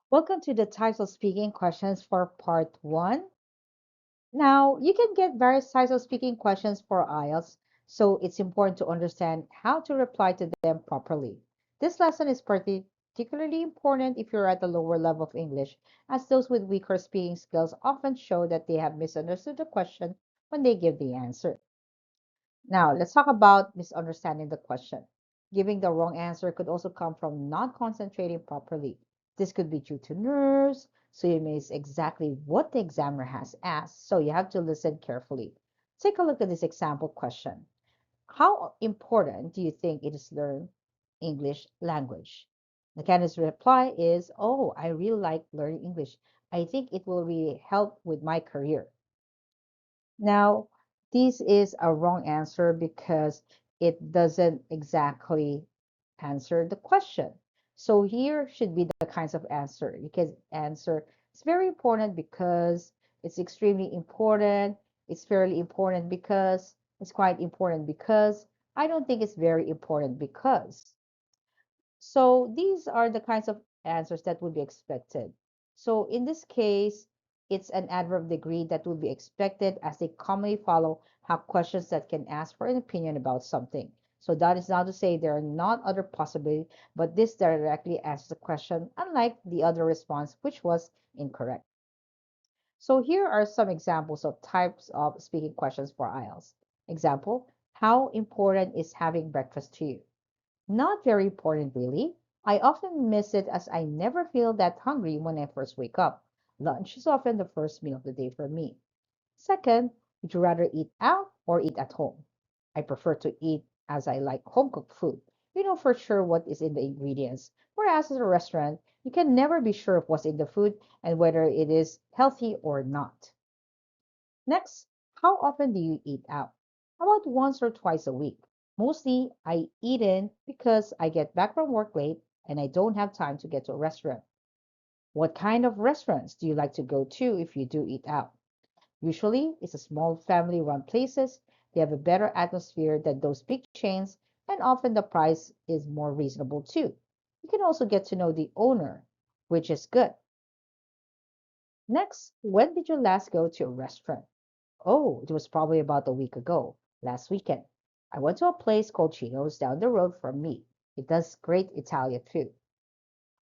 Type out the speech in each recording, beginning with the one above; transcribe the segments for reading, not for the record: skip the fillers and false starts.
Welcome to the types of speaking questions for part one. Now, you can get various types of speaking questions for IELTS, so it's important to understand how to reply to them properly. This lesson is particularly important if you're at the lower level of English, as those with weaker speaking skills often show that they have misunderstood the question when they give the answer. Now, let's talk about misunderstanding the question. Giving the wrong answer could also come from not concentrating properly. This could be due to nerves, so you miss exactly what the examiner has asked, so you have to listen carefully. Take a look at this example question. How important do you think it is to learn English language? The candidate's reply is, "Oh, I really like learning English. I think it will really help with my career." Now, this is a wrong answer because it doesn't exactly answer the question. So here should be the kinds of answer. You can answer, it's very important because it's extremely important. It's fairly important because it's quite important because I don't think it's very important because. So these are the kinds of answers that would be expected. So in this case, it's an adverb degree that would be expected as they commonly follow have questions that can ask for an opinion about something. So that is not to say there are not other possibilities, but this directly asks the question, unlike the other response, which was incorrect. So here are some examples of types of speaking questions for IELTS. Example, how important is having breakfast to you? Not very important, really. I often miss it as I never feel that hungry when I first wake up. Lunch is often the first meal of the day for me. Second, would you rather eat out or eat at home? I prefer to eat as I like home cooked food. You know for sure what is in the ingredients. Whereas at a restaurant, you can never be sure of what's in the food and whether it is healthy or not. Next, how often do you eat out? About once or twice a week. Mostly, I eat in because I get back from work late and I don't have time to get to a restaurant. What kind of restaurants do you like to go to if you do eat out? Usually, it's a small family run places. They have a better atmosphere than those big chains, and often the price is more reasonable too. You can also get to know the owner, which is good. Next, when did you last go to a restaurant? Oh, it was probably about a week ago, last weekend. I went to a place called Chino's down the road from me. It does great Italian food.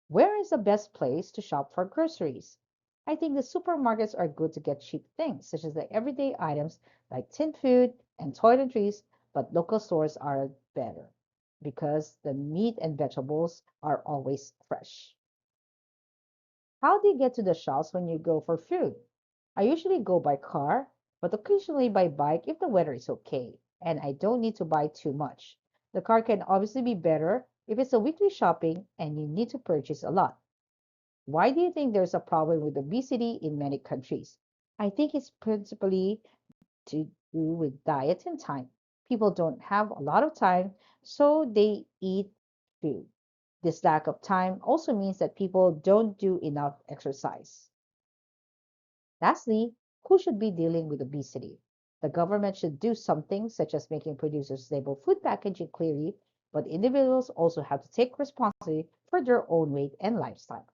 Where is the best place to shop for groceries? I think the supermarkets are good to get cheap things, such as the everyday items like tin food and toiletries, but local stores are better because the meat and vegetables are always fresh. How do you get to the shops when you go for food? I usually go by car, but occasionally by bike if the weather is okay and I don't need to buy too much. The car can obviously be better if it's a weekly shopping and you need to purchase a lot. Why do you think there's a problem with obesity in many countries? I think it's principally to do with diet and time. People don't have a lot of time, so they eat food. This lack of time also means that people don't do enough exercise. Lastly, who should be dealing with obesity? The government should do something, such as making producers label food packaging clearly, but individuals also have to take responsibility for their own weight and lifestyle.